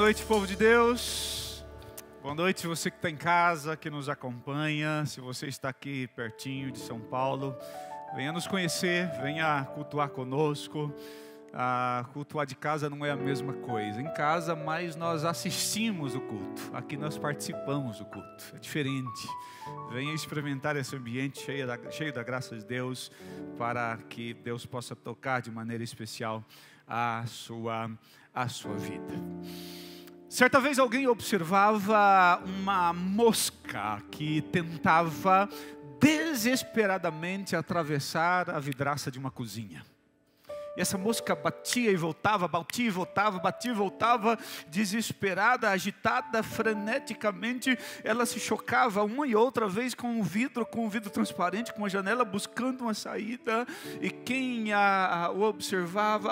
noite, povo de Deus. Boa noite, você que está em casa, que nos acompanha. Se você está aqui pertinho de São Paulo, venha nos conhecer, venha cultuar conosco. Cultuar de casa não é a mesma coisa. Em casa, mais nós assistimos o culto. Aqui nós participamos do culto. É diferente. Venha experimentar esse ambiente cheio da graça de Deus, para que Deus possa tocar de maneira especial a sua vida. Certa vez alguém observava uma mosca que tentava desesperadamente atravessar a vidraça de uma cozinha. E essa mosca batia e voltava, batia e voltava, batia e voltava, desesperada, agitada, freneticamente. Ela se chocava uma e outra vez com um vidro transparente, com a janela, buscando uma saída. E quem a observava,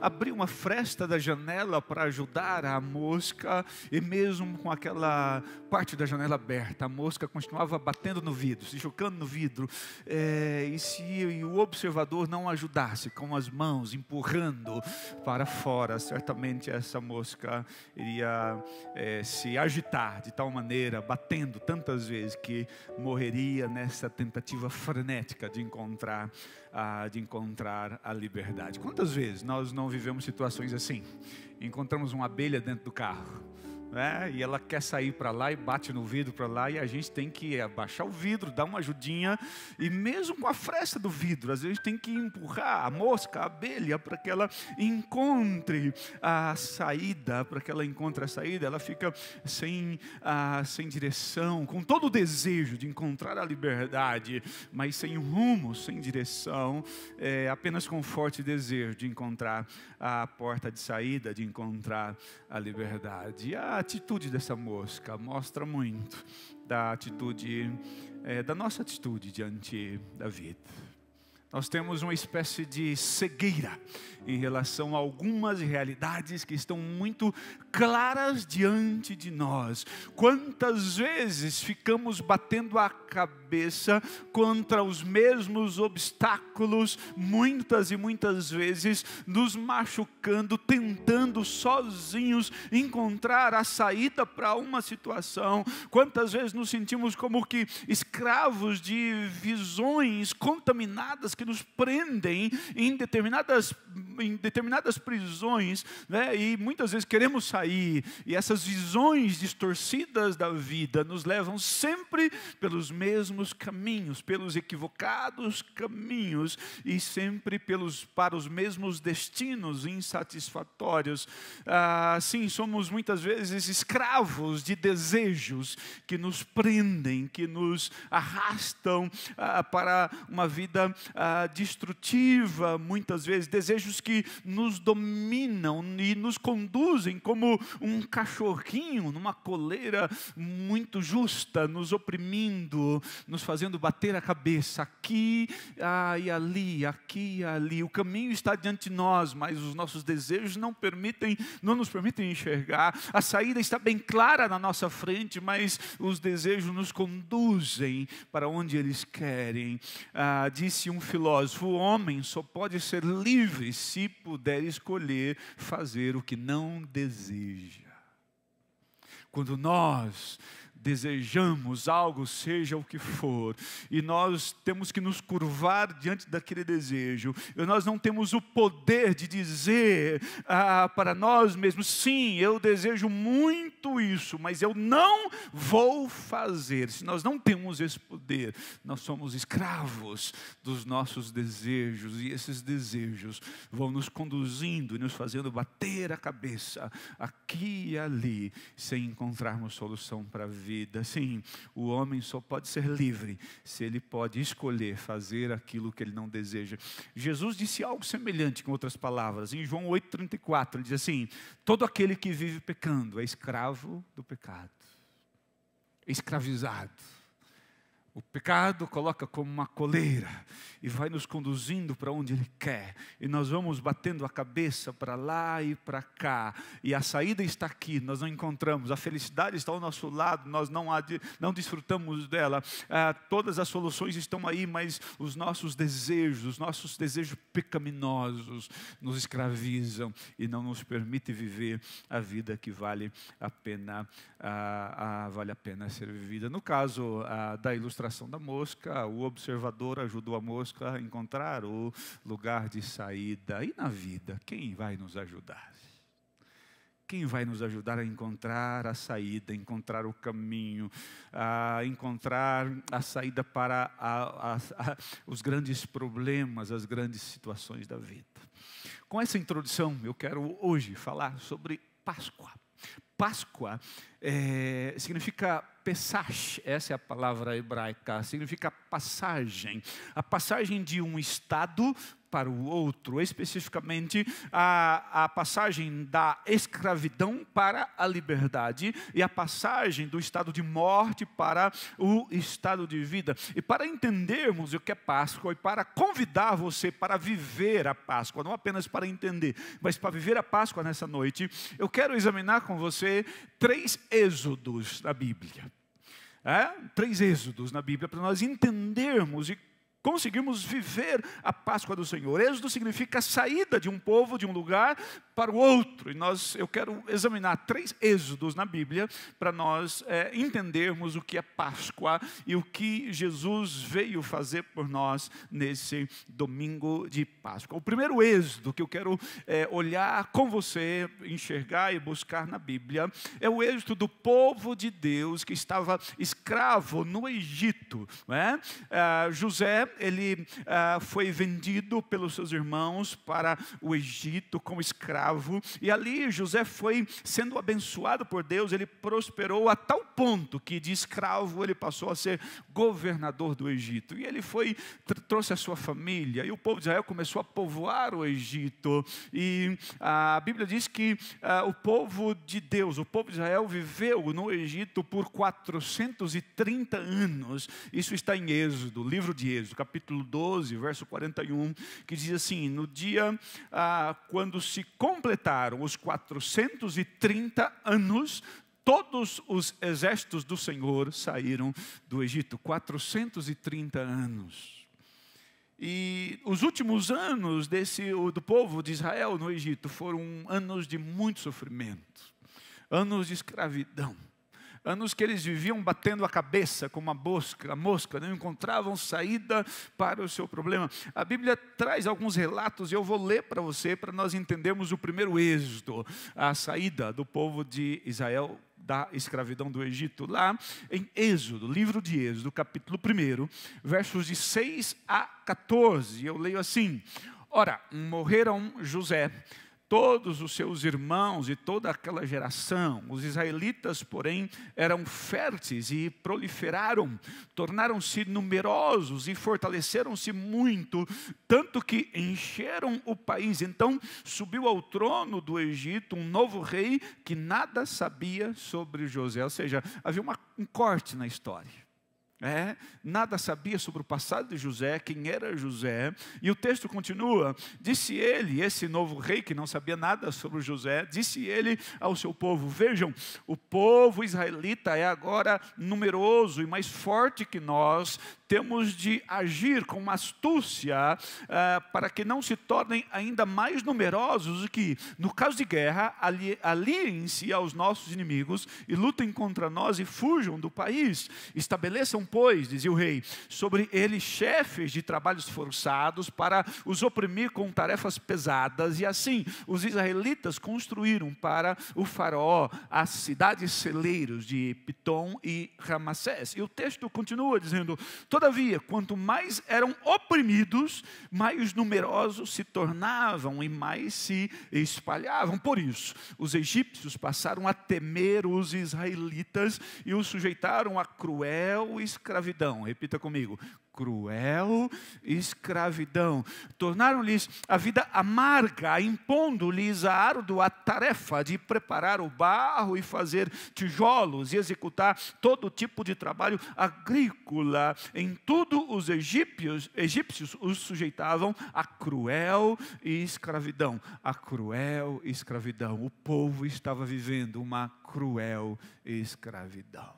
abria uma fresta da janela para ajudar a mosca. E mesmo com aquela parte da janela aberta, a mosca continuava batendo no vidro, se chocando no vidro. E se o observador não ajudasse com as mãos, empurrando para fora, certamente essa mosca iria se agitar de tal maneira, batendo tantas vezes, que morreria nessa tentativa frenética de encontrar a liberdade. Quantas vezes nós não vivemos situações assim? Encontramos uma abelha dentro do carro, e ela quer sair para lá e bate no vidro para lá, e a gente tem que abaixar o vidro, dar uma ajudinha, e mesmo com a fresta do vidro, às vezes tem que empurrar a mosca, a abelha, para que ela encontre a saída. Ela fica sem direção, com todo o desejo de encontrar a liberdade, mas sem rumo, sem direção, apenas com forte desejo de encontrar a porta de saída, de encontrar a liberdade. E a atitude dessa mosca mostra muito da nossa atitude diante da vida. Nós temos uma espécie de cegueira em relação a algumas realidades que estão muito claras diante de nós. Quantas vezes ficamos batendo a cabeça contra os mesmos obstáculos, muitas e muitas vezes nos machucando, tentando sozinhos encontrar a saída para uma situação. Quantas vezes nos sentimos como que escravos de visões contaminadas que nos prendem em determinadas prisões, e muitas vezes queremos sair, e essas visões distorcidas da vida nos levam sempre pelos mesmos caminhos, pelos equivocados caminhos, e sempre para os mesmos destinos insatisfatórios. Sim, somos muitas vezes escravos de desejos que nos prendem, que nos arrastam para uma vida destrutiva, muitas vezes, desejos que nos dominam e nos conduzem como um cachorrinho numa coleira muito justa, nos oprimindo, nos fazendo bater a cabeça aqui e ali. O caminho está diante de nós, mas os nossos desejos não nos permitem enxergar. A saída está bem clara na nossa frente, mas os desejos nos conduzem para onde eles querem. Disse um filósofo: o homem só pode ser livre se puder escolher fazer o que não deseja. Quando nós desejamos algo, seja o que for, e nós temos que nos curvar diante daquele desejo, e nós não temos o poder de dizer para nós mesmos: sim, eu desejo muito isso, mas eu não vou fazer. Se nós não temos esse poder, nós somos escravos dos nossos desejos, e esses desejos vão nos conduzindo e nos fazendo bater a cabeça aqui e ali, sem encontrarmos solução para a vida. Sim, o homem só pode ser livre se ele pode escolher fazer aquilo que ele não deseja. Jesus disse algo semelhante, com outras palavras. Em João 8,34, ele diz assim: todo aquele que vive pecando é escravo do pecado, é escravizado. O pecado coloca como uma coleira, e vai nos conduzindo para onde Ele quer. E nós vamos batendo a cabeça para lá e para cá. E a saída está aqui, nós não encontramos. A felicidade está ao nosso lado, nós não desfrutamos dela. Todas as soluções estão aí, mas os nossos desejos pecaminosos nos escravizam e não nos permitem viver a vida que vale a pena ser vivida. No caso da ilustração da mosca, o observador ajudou a mosca a encontrar o lugar de saída. E na vida, quem vai nos ajudar? Quem vai nos ajudar a encontrar a saída, encontrar o caminho, a encontrar a saída para os grandes problemas, as grandes situações da vida? Com essa introdução, eu quero hoje falar sobre Páscoa. Páscoa significa Pesach, essa é a palavra hebraica, significa passagem. A passagem de um estado para o outro, especificamente a passagem da escravidão para a liberdade e a passagem do estado de morte para o estado de vida. E para entendermos o que é Páscoa e para convidar você para viver a Páscoa, não apenas para entender, mas para viver a Páscoa nessa noite, eu quero examinar com você 3 êxodos na Bíblia. 3 êxodos na Bíblia para nós entendermos e conseguimos viver a Páscoa do Senhor. Êxodo significa a saída de um povo, de um lugar para o outro. E eu quero examinar 3 êxodos na Bíblia para nós entendermos o que é Páscoa e o que Jesus veio fazer por nós nesse domingo de Páscoa. O primeiro êxodo que eu quero olhar com você, enxergar e buscar na Bíblia, é o êxodo do povo de Deus que estava escravo no Egito. José, ele foi vendido pelos seus irmãos para o Egito como escravo, e ali José foi sendo abençoado por Deus. Ele prosperou a tal ponto que de escravo ele passou a ser governador do Egito, e ele trouxe a sua família, e o povo de Israel começou a povoar o Egito, e a Bíblia diz que o povo de Deus, o povo de Israel viveu no Egito por 430 anos, isso está em Êxodo, livro de Êxodo, capítulo 12, verso 41, que diz assim: no dia quando se completaram os 430 anos, todos os exércitos do Senhor saíram do Egito. 430 anos. E os últimos anos do povo de Israel no Egito foram anos de muito sofrimento, anos de escravidão. Anos que eles viviam batendo a cabeça como a mosca, não encontravam saída para o seu problema. A Bíblia traz alguns relatos, e eu vou ler para você, para nós entendermos o primeiro êxodo, a saída do povo de Israel da escravidão do Egito. Lá em Êxodo, livro de Êxodo, capítulo 1, versos de 6 a 14, eu leio assim: ora, morreram José, todos os seus irmãos e toda aquela geração. Os israelitas, porém, eram férteis e proliferaram, tornaram-se numerosos e fortaleceram-se muito, tanto que encheram o país. Então subiu ao trono do Egito um novo rei que nada sabia sobre José. Ou seja, havia um corte na história. Nada sabia sobre o passado de José, quem era José. E o texto continua: disse ele, esse novo rei que não sabia nada sobre José, disse ele ao seu povo: vejam, o povo israelita é agora numeroso e mais forte que nós. Temos de agir com astúcia para que não se tornem ainda mais numerosos, e que, no caso de guerra, aliem-se aos nossos inimigos e lutem contra nós e fujam do país. Estabeleçam, pois, dizia o rei, sobre eles chefes de trabalhos forçados para os oprimir com tarefas pesadas. E assim os israelitas construíram para o faraó as cidades celeiros de Pitom e Ramassés. E o texto continua dizendo: todavia, quanto mais eram oprimidos, mais numerosos se tornavam e mais se espalhavam. Por isso, os egípcios passaram a temer os israelitas e os sujeitaram a cruel escravidão. Repita comigo: cruel escravidão. Tornaram-lhes a vida amarga, impondo-lhes a árdua tarefa de preparar o barro e fazer tijolos e executar todo tipo de trabalho agrícola. Em tudo os egípcios os sujeitavam a cruel escravidão. A cruel escravidão. O povo estava vivendo uma cruel escravidão.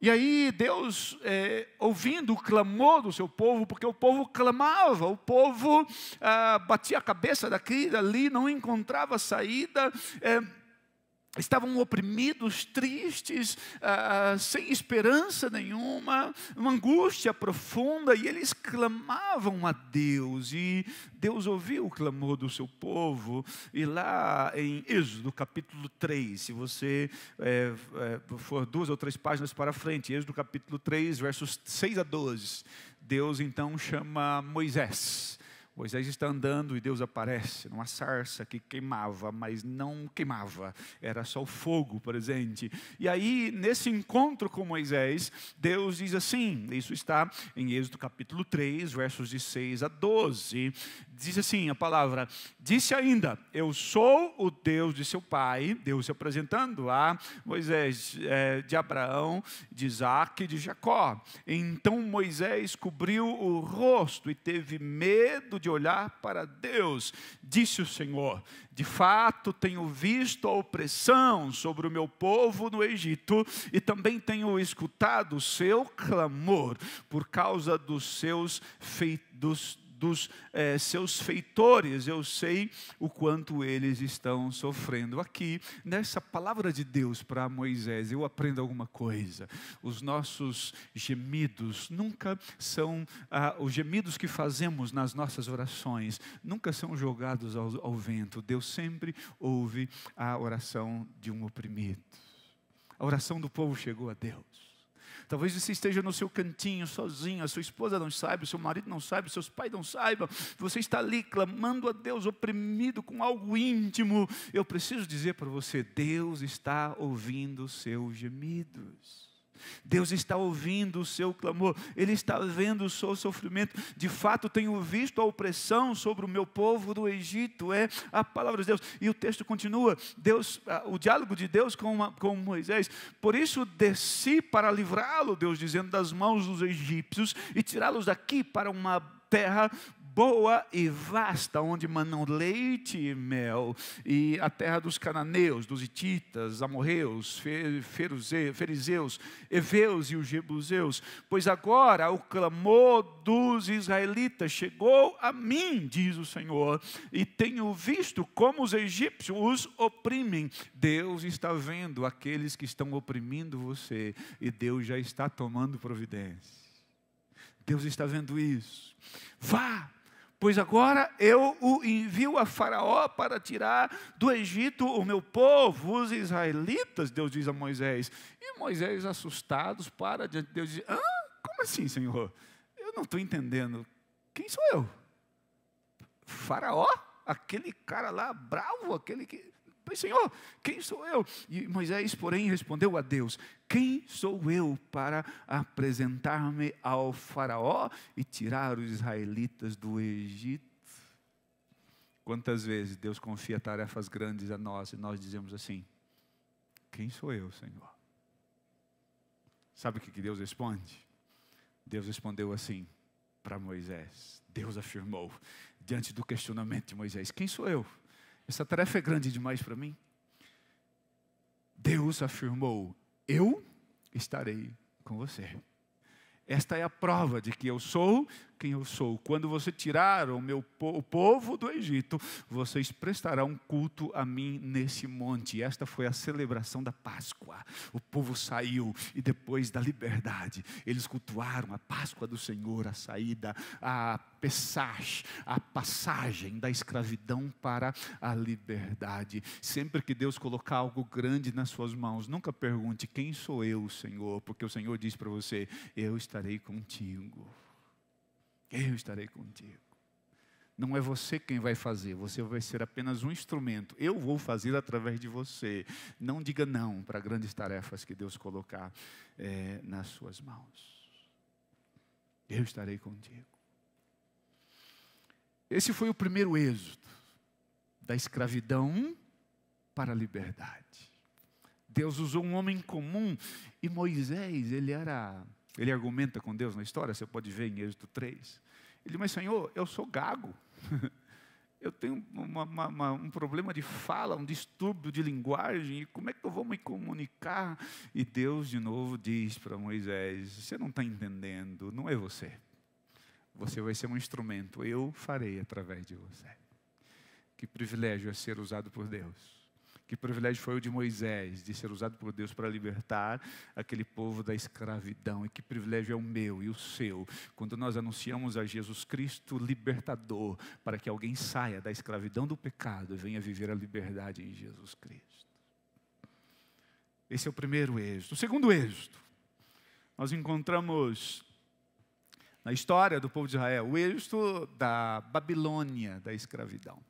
E aí Deus, ouvindo o clamor do seu povo, porque o povo clamava, o povo batia a cabeça daqui e dali, não encontrava saída, estavam oprimidos, tristes, sem esperança nenhuma, uma angústia profunda, e eles clamavam a Deus, e Deus ouviu o clamor do seu povo. E lá em Êxodo capítulo 3, se você for 2 ou 3 páginas para frente, Êxodo capítulo 3, versos 6 a 12, Deus então chama Moisés. Moisés está andando e Deus aparece numa sarça que queimava, mas não queimava, era só o fogo presente. E aí, nesse encontro com Moisés, Deus diz assim, isso está em Êxodo capítulo 3, versos de 6 a 12, diz assim a palavra: disse ainda, eu sou o Deus de seu pai, Deus se apresentando a Moisés, de Abraão, de Isaque e de Jacó. Então Moisés cobriu o rosto e teve medo de olhar para Deus. Disse o Senhor: de fato tenho visto a opressão sobre o meu povo no Egito, e também tenho escutado o seu clamor por causa dos seus seus feitores. Eu sei o quanto eles estão sofrendo. Aqui, nessa palavra de Deus para Moisés, eu aprendo alguma coisa. Os nossos gemidos nunca são, os gemidos que fazemos nas nossas orações, nunca são jogados ao vento. Deus sempre ouve a oração de um oprimido. A oração do povo chegou a Deus. Talvez você esteja no seu cantinho, sozinho, a sua esposa não saiba, o seu marido não saiba, seus pais não saibam. Você está ali clamando a Deus, oprimido com algo íntimo. Eu preciso dizer para você, Deus está ouvindo os seus gemidos. Deus está ouvindo o seu clamor, Ele está vendo o seu sofrimento. De fato tenho visto a opressão sobre o meu povo do Egito, é a palavra de Deus. E o texto continua, o diálogo de Deus com Moisés: por isso desci para livrá-lo, Deus dizendo, das mãos dos egípcios, e tirá-los daqui para uma terra boa e vasta, onde manam leite e mel, e a terra dos cananeus, dos hititas, amorreus, fariseus, heveus e os jebuseus. Pois agora o clamor dos israelitas chegou a mim, diz o Senhor, e tenho visto como os egípcios os oprimem. Deus está vendo aqueles que estão oprimindo você, e Deus já está tomando providência. Deus está vendo isso. Vá, pois agora eu o envio a Faraó para tirar do Egito o meu povo, os israelitas, Deus diz a Moisés. E Moisés, assustados, para diante de Deus e diz: como assim, Senhor? Eu não estou entendendo. Quem sou eu? Faraó? Aquele cara lá bravo, aquele que... Mas, Senhor, quem sou eu? E Moisés, porém, respondeu a Deus: quem sou eu para apresentar-me ao Faraó e tirar os israelitas do Egito? Quantas vezes Deus confia tarefas grandes a nós e nós dizemos assim: quem sou eu, Senhor? Sabe o que Deus responde? Deus respondeu assim para Moisés. Deus afirmou diante do questionamento de Moisés: quem sou eu? Essa tarefa é grande demais para mim. Deus afirmou: eu estarei com você. Esta é a prova de que eu sou quem eu sou. Quando você tirar o povo do Egito, vocês prestarão culto a mim nesse monte. Esta foi a celebração da Páscoa. O povo saiu e depois da liberdade, eles cultuaram a Páscoa do Senhor, a saída, a Pessach, a passagem da escravidão para a liberdade. Sempre que Deus colocar algo grande nas suas mãos, nunca pergunte: quem sou eu, Senhor? Porque o Senhor diz para você: eu estarei contigo. Eu estarei contigo. Não é você quem vai fazer, você vai ser apenas um instrumento. Eu vou fazer através de você. Não diga não para grandes tarefas que Deus colocar nas suas mãos. eu estarei contigo. Esse foi o primeiro êxodo, da escravidão para a liberdade. Deus usou um homem comum, e Moisés, ele argumenta com Deus na história, você pode ver em Êxodo 3. Ele diz, mas Senhor, eu sou gago, eu tenho um problema de fala, um distúrbio de linguagem, e como é que eu vou me comunicar? E Deus de novo diz para Moisés, você não está entendendo, não é você. Você vai ser um instrumento, eu farei através de você. Que privilégio é ser usado por Deus. Que privilégio foi o de Moisés, de ser usado por Deus para libertar aquele povo da escravidão. E que privilégio é o meu e o seu, quando nós anunciamos a Jesus Cristo libertador, para que alguém saia da escravidão do pecado e venha viver a liberdade em Jesus Cristo. Esse é o primeiro êxodo. O segundo êxodo, nós encontramos na história do povo de Israel, o êxodo da Babilônia, da escravidão.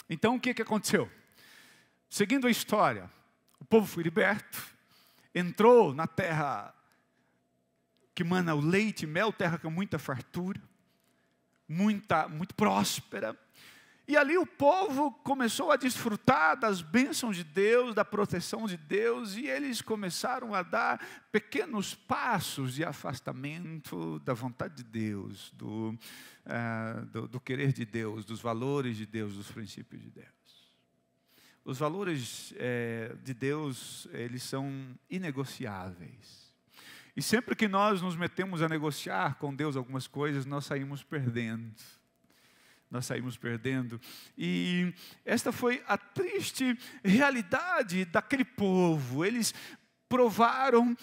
Então o que aconteceu? Seguindo a história, o povo foi liberto, entrou na terra que mana o leite e mel, terra com muita fartura, muito próspera. E ali o povo começou a desfrutar das bênçãos de Deus, da proteção de Deus, e eles começaram a dar pequenos passos de afastamento da vontade de Deus, do querer de Deus, dos valores de Deus, dos princípios de Deus. Os valores de Deus, eles são inegociáveis. E sempre que nós nos metemos a negociar com Deus algumas coisas, nós saímos perdendo. E esta foi a triste realidade daquele povo. Eles provaram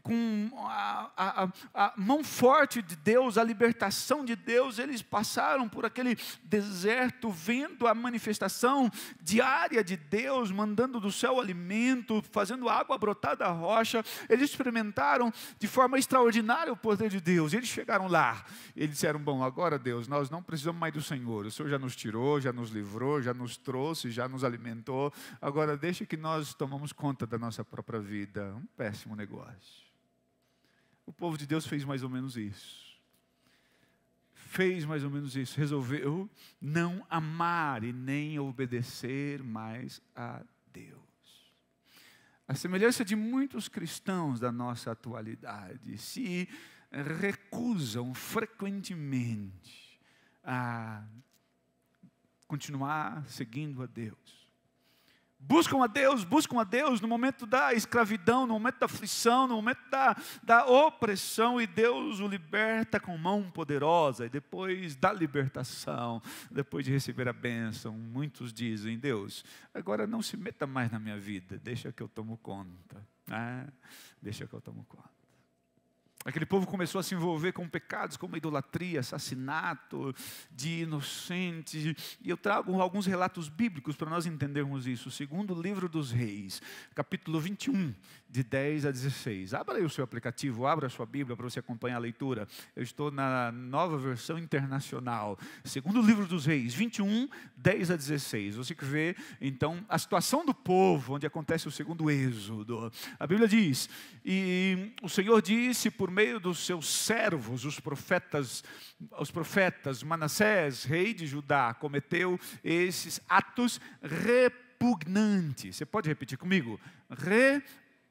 com a mão forte de Deus, a libertação de Deus. Eles passaram por aquele deserto, vendo a manifestação diária de Deus, mandando do céu alimento, fazendo água brotar da rocha. Eles experimentaram de forma extraordinária o poder de Deus. Eles chegaram lá, eles disseram, bom, agora Deus, nós não precisamos mais do Senhor. O Senhor já nos tirou, já nos livrou, já nos trouxe, já nos alimentou. Agora deixa que nós tomamos conta da nossa própria vida. Um péssimo negócio. O povo de Deus fez mais ou menos isso. Resolveu não amar e nem obedecer mais a Deus. A semelhança de muitos cristãos da nossa atualidade, se recusam frequentemente a continuar seguindo a Deus. Buscam a Deus no momento da escravidão, no momento da aflição, no momento da opressão, e Deus o liberta com mão poderosa. E depois da libertação, depois de receber a bênção, muitos dizem, Deus, agora não se meta mais na minha vida, deixa que eu tomo conta. Deixa que eu tomo conta. Aquele povo começou a se envolver com pecados como idolatria, assassinato de inocentes. E eu trago alguns relatos bíblicos para nós entendermos isso. Segundo o livro dos Reis, capítulo 21, de 10 a 16. Abra aí o seu aplicativo, abra a sua Bíblia para você acompanhar a leitura. Eu estou na nova versão internacional. Segundo o livro dos Reis, 21, 10 a 16. Você que vê, então, a situação do povo, onde acontece o segundo êxodo. A Bíblia diz, e o Senhor disse por meio dos seus servos, os profetas Manassés, rei de Judá, cometeu esses atos repugnantes. Você pode repetir comigo?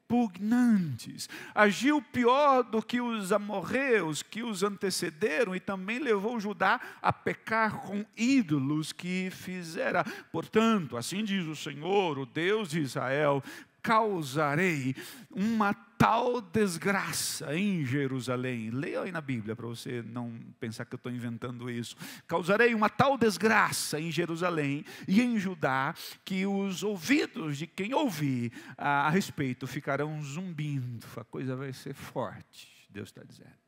Repugnantes. Agiu pior do que os amorreus que os antecederam, e também levou Judá a pecar com ídolos que fizera. Portanto, assim diz o Senhor, o Deus de Israel, causarei uma tal desgraça em Jerusalém. Leia aí na Bíblia para você não pensar que eu estou inventando isso. Causarei uma tal desgraça em Jerusalém e em Judá, que os ouvidos de quem ouvir a respeito ficarão zumbindo. A coisa vai ser forte, Deus está dizendo.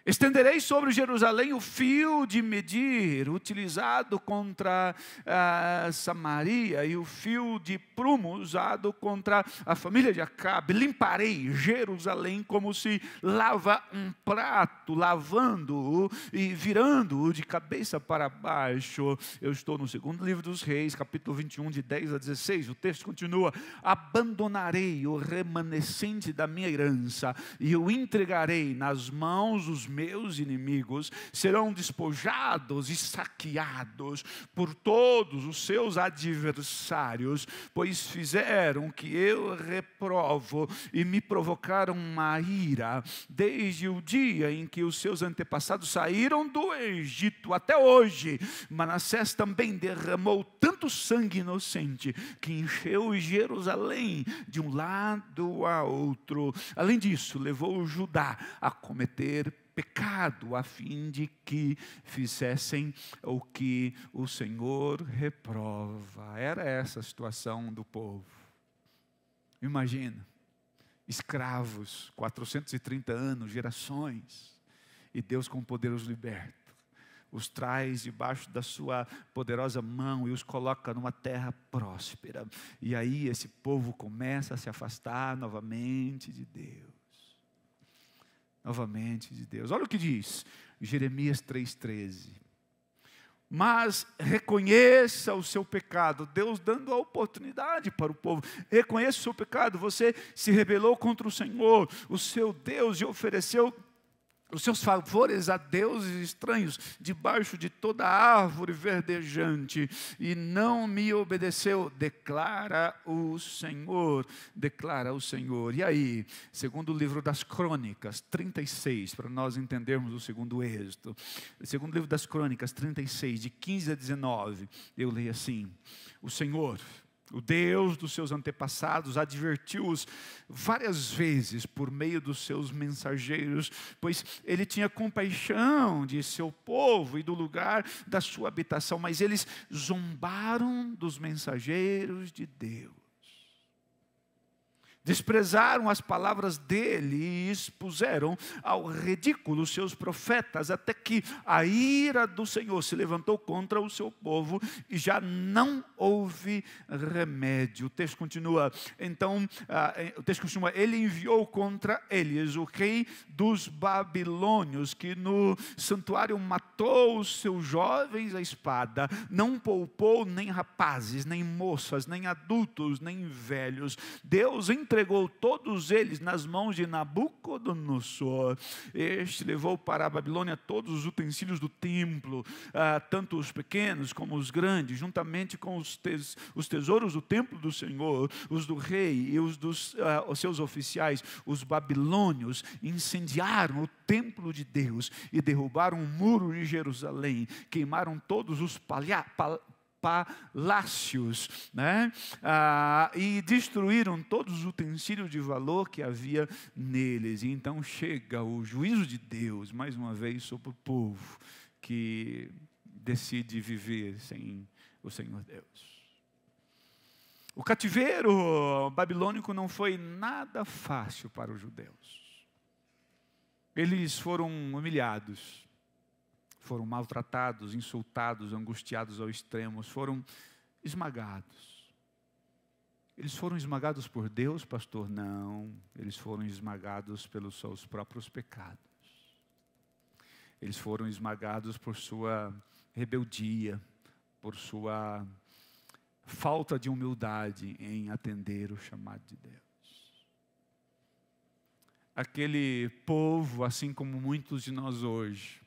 Estenderei sobre Jerusalém o fio de medir utilizado contra Samaria e o fio de prumo usado contra a família de Acabe. Limparei Jerusalém como se lava um prato, lavando-o e virando-o de cabeça para baixo. Eu estou no segundo livro dos Reis, capítulo 21, de 10 a 16. O texto continua: abandonarei o remanescente da minha herança e o entregarei nas mãos dos meus inimigos. Serão despojados e saqueados por todos os seus adversários, pois fizeram o que eu reprovo e me provocaram uma ira, desde o dia em que os seus antepassados saíram do Egito até hoje. Manassés também derramou tanto sangue inocente que encheu Jerusalém de um lado a outro. Além disso, levou Judá a cometer pecado, a fim de que fizessem o que o Senhor reprova. Era essa a situação do povo. Imagina, escravos, 430 anos, gerações, e Deus com poder os liberta, os traz debaixo da sua poderosa mão e os coloca numa terra próspera. E aí esse povo começa a se afastar novamente de Deus. Novamente de Deus. Olha o que diz Jeremias 3,13. Mas reconheça o seu pecado. Deus dando a oportunidade para o povo. Reconheça o seu pecado. Você se rebelou contra o Senhor, o seu Deus, e ofereceu os seus favores a deuses estranhos, debaixo de toda árvore verdejante, e não me obedeceu, declara o Senhor, declara o Senhor. E aí, segundo o livro das Crônicas, 36, para nós entendermos o segundo êxodo, segundo o livro das Crônicas, 36, de 15 a 19, eu leio assim: o Senhor, o Deus dos seus antepassados, advertiu-os várias vezes por meio dos seus mensageiros, pois ele tinha compaixão de seu povo e do lugar da sua habitação, mas eles zombaram dos mensageiros de Deus. Desprezaram as palavras dele e expuseram ao ridículo seus profetas, até que a ira do Senhor se levantou contra o seu povo e já não houve remédio. O texto continua, então, ele enviou contra eles o rei dos babilônios, que no santuário matou os seus jovens à espada, não poupou nem rapazes, nem moças, nem adultos, nem velhos. Deus entregou todos eles nas mãos de Nabucodonosor. Este levou para a Babilônia todos os utensílios do templo, tanto os pequenos como os grandes, juntamente com os tesouros do templo do Senhor, os do rei e os seus oficiais. Os babilônios incendiaram o templo de Deus e derrubaram o muro de Jerusalém, queimaram todos os palácios, né? E destruíram todos os utensílios de valor que havia neles. E então chega o juízo de Deus, mais uma vez, sobre o povo que decide viver sem o Senhor Deus. O cativeiro babilônico não foi nada fácil para os judeus. Eles foram humilhados, foram maltratados, insultados, angustiados ao extremo, foram esmagados. Eles foram esmagados por Deus, pastor? Não, eles foram esmagados pelos seus próprios pecados. Eles foram esmagados por sua rebeldia, por sua falta de humildade em atender o chamado de Deus. Aquele povo, assim como muitos de nós hoje,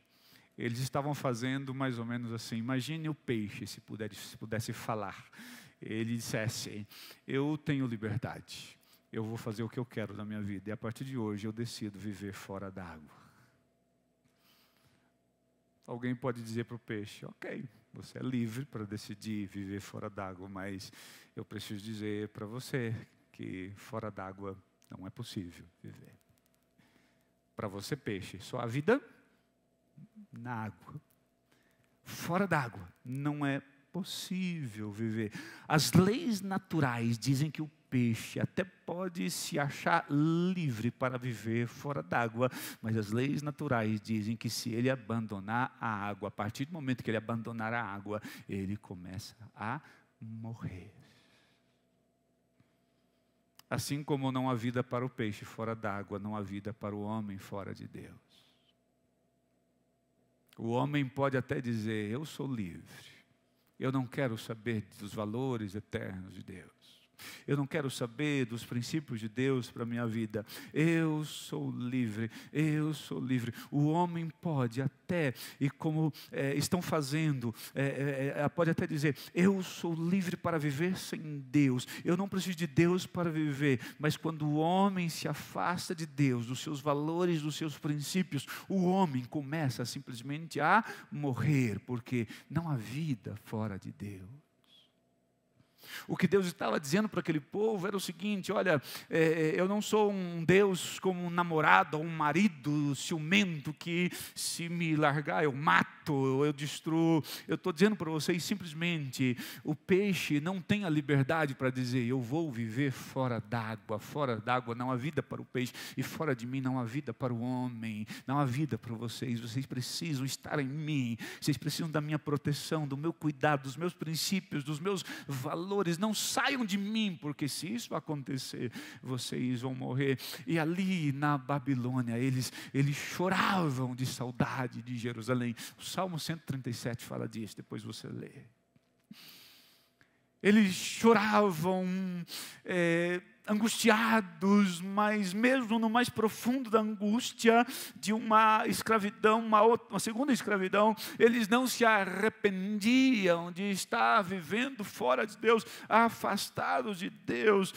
eles estavam fazendo mais ou menos assim. Imagine o peixe, se pudesse falar. Ele dissesse: eu tenho liberdade, eu vou fazer o que eu quero na minha vida, e a partir de hoje eu decido viver fora d'água. Alguém pode dizer para o peixe: ok, você é livre para decidir viver fora d'água, mas eu preciso dizer para você que fora d'água não é possível viver. Para você, peixe, só a vida na água. Fora d'água não é possível viver. As leis naturais dizem que o peixe até pode se achar livre para viver fora d'água, mas as leis naturais dizem que se ele abandonar a água, a partir do momento que ele abandonar a água, ele começa a morrer. Assim como não há vida para o peixe fora d'água, não há vida para o homem fora de Deus. O homem pode até dizer: eu sou livre, eu não quero saber dos valores eternos de Deus. Eu não quero saber dos princípios de Deus para a minha vida. Eu sou livre, eu sou livre. O homem pode até, e como estão fazendo, pode até dizer: eu sou livre para viver sem Deus. Eu não preciso de Deus para viver. Mas quando o homem se afasta de Deus, dos seus valores, dos seus princípios, o homem começa simplesmente a morrer, porque não há vida fora de Deus. O que Deus estava dizendo para aquele povo era o seguinte: olha, eu não sou um Deus como um namorado ou um marido ciumento que se me largar eu mato, eu destruo. Eu estou dizendo para vocês simplesmente, o peixe não tem a liberdade para dizer: eu vou viver fora d'água. Fora d'água não há vida para o peixe, e fora de mim não há vida para o homem, não há vida para vocês. Vocês precisam estar em mim, vocês precisam da minha proteção, do meu cuidado, dos meus princípios, dos meus valores. Não saiam de mim, porque se isso acontecer, vocês vão morrer. E ali na Babilônia, eles choravam de saudade de Jerusalém. O Salmo 137 fala disso, depois você lê. Eles choravam angustiados, mas mesmo no mais profundo da angústia de uma escravidão, uma segunda escravidão, eles não se arrependiam de estar vivendo fora de Deus, afastados de Deus.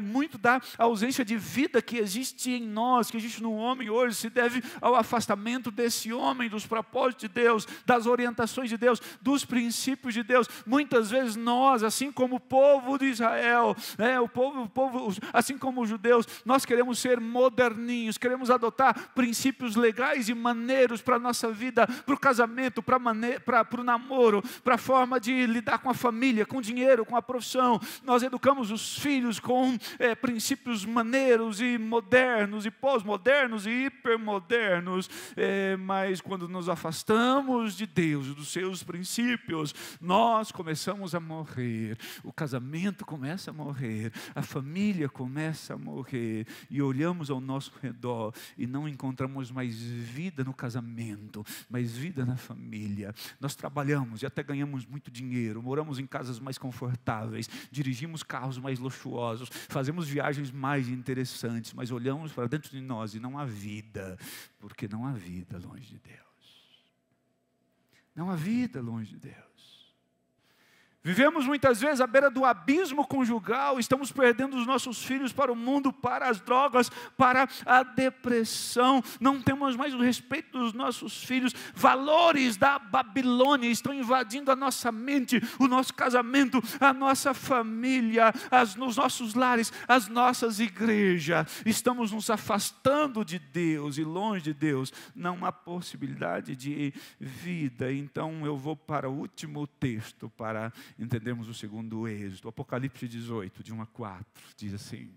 Muito da ausência de vida que existe em nós, que existe no homem hoje, se deve ao afastamento desse homem, dos propósitos de Deus, das orientações de Deus, dos princípios de Deus. Muitas vezes nós, assim como o povo de Israel, o povo, assim como os judeus, nós queremos ser moderninhos, queremos adotar princípios legais e maneiros para a nossa vida, para o casamento, para o namoro, para a forma de lidar com a família, com o dinheiro, com a profissão. Nós educamos os filhos com princípios maneiros e modernos, e pós-modernos e hipermodernos, mas quando nos afastamos de Deus e dos seus princípios, nós começamos a morrer, o casamento começa a morrer, a família começa a morrer, e olhamos ao nosso redor e não encontramos mais vida no casamento, mais vida na família. Nós trabalhamos e até ganhamos muito dinheiro, moramos em casas mais confortáveis, dirigimos carros mais luxuosos, fazemos viagens mais interessantes, mas olhamos para dentro de nós e não há vida, porque não há vida longe de Deus. Não há vida longe de Deus. Vivemos muitas vezes à beira do abismo conjugal, estamos perdendo os nossos filhos para o mundo, para as drogas, para a depressão, não temos mais o respeito dos nossos filhos, valores da Babilônia estão invadindo a nossa mente, o nosso casamento, a nossa família, os nossos lares, as nossas igrejas, estamos nos afastando de Deus e longe de Deus, não há possibilidade de vida. Então eu vou para o último texto para entendemos o segundo êxodo. Apocalipse 18, de 1 a 4, diz assim: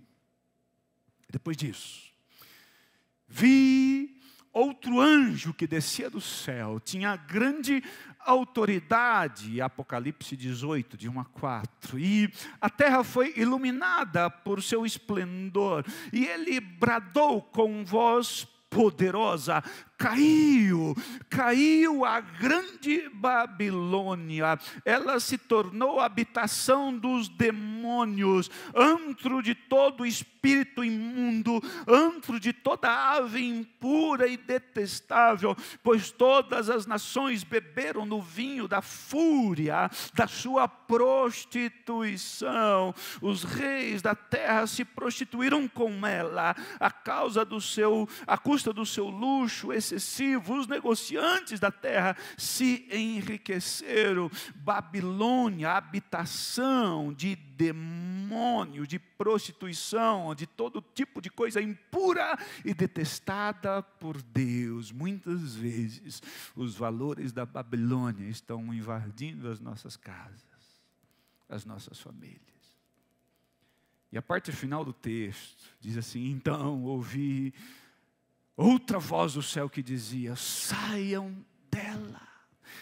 depois disso, vi outro anjo que descia do céu, tinha grande autoridade, Apocalipse 18, de 1 a 4, e a terra foi iluminada por seu esplendor, e ele bradou com voz poderosa: caiu a grande Babilônia, ela se tornou habitação dos demônios, antro de todo espírito imundo, antro de toda ave impura e detestável, pois todas as nações beberam no vinho da fúria da sua prostituição. Os reis da terra se prostituíram com ela, à custa do seu luxo excessivo. Os negociantes da terra se enriqueceram. Babilônia, habitação de demônio, de prostituição, de todo tipo de coisa impura e detestada por Deus. Muitas vezes os valores da Babilônia estão invadindo as nossas casas, as nossas famílias. E a parte final do texto diz assim: então ouvi outra voz do céu que dizia: saiam dela,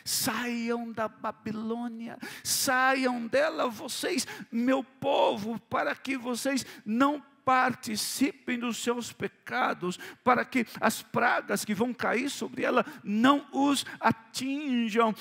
saiam da Babilônia, saiam dela vocês, meu povo, para que vocês não participem dos seus pecados, para que as pragas que vão cair sobre ela não os atinjam.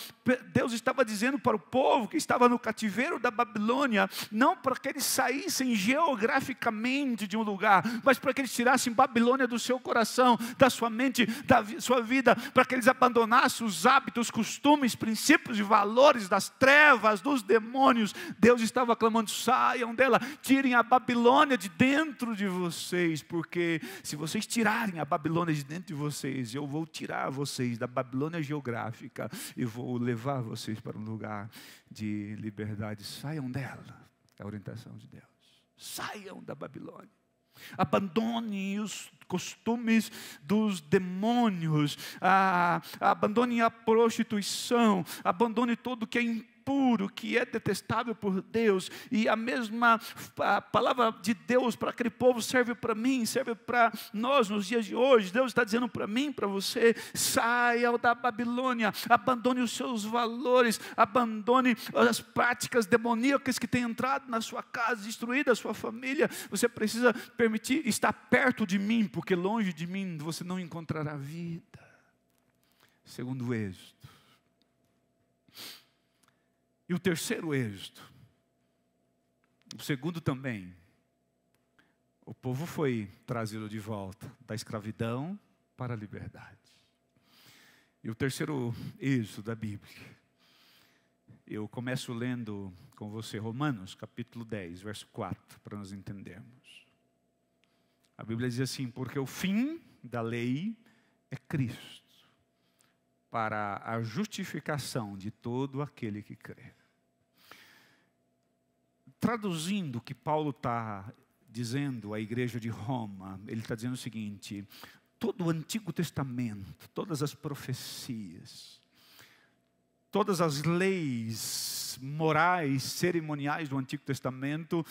Deus estava dizendo para o povo que estava no cativeiro da Babilônia, não para que eles saíssem geograficamente de um lugar, mas para que eles tirassem Babilônia do seu coração, da sua mente, da sua vida, para que eles abandonassem os hábitos, costumes, princípios e valores das trevas, dos demônios. Deus estava clamando: saiam dela, tirem a Babilônia de dentro de vocês, porque se vocês tirarem a Babilônia de dentro de vocês, eu vou tirar vocês da Babilônia geográfica e vou levar vocês para um lugar de liberdade. Saiam dela, é a orientação de Deus. Saiam da Babilônia. Abandonem os costumes dos demônios, abandonem a prostituição, abandone tudo que é impuro, que é detestável por Deus. E a mesma palavra de Deus para aquele povo serve para mim, serve para nós nos dias de hoje. Deus está dizendo para mim, para você: saia da Babilônia, abandone os seus valores, abandone as práticas demoníacas que têm entrado na sua casa, destruído a sua família. Você precisa permitir estar perto de mim, porque longe de mim você não encontrará vida. Segundo o êxodo. E o terceiro êxodo, o segundo também, o povo foi trazido de volta da escravidão para a liberdade. E o terceiro êxodo da Bíblia, eu começo lendo com você Romanos capítulo 10, verso 4, para nós entendermos. A Bíblia diz assim: porque o fim da lei é Cristo, para a justificação de todo aquele que crê. Traduzindo o que Paulo está dizendo à igreja de Roma, ele está dizendo o seguinte: todo o Antigo Testamento, todas as profecias, todas as leis morais, cerimoniais do Antigo Testamento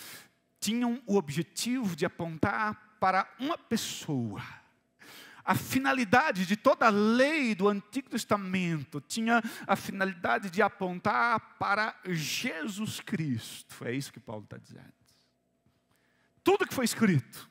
tinham o objetivo de apontar para uma pessoa. A finalidade de toda a lei do Antigo Testamento tinha a finalidade de apontar para Jesus Cristo. É isso que Paulo está dizendo. Tudo que foi escrito,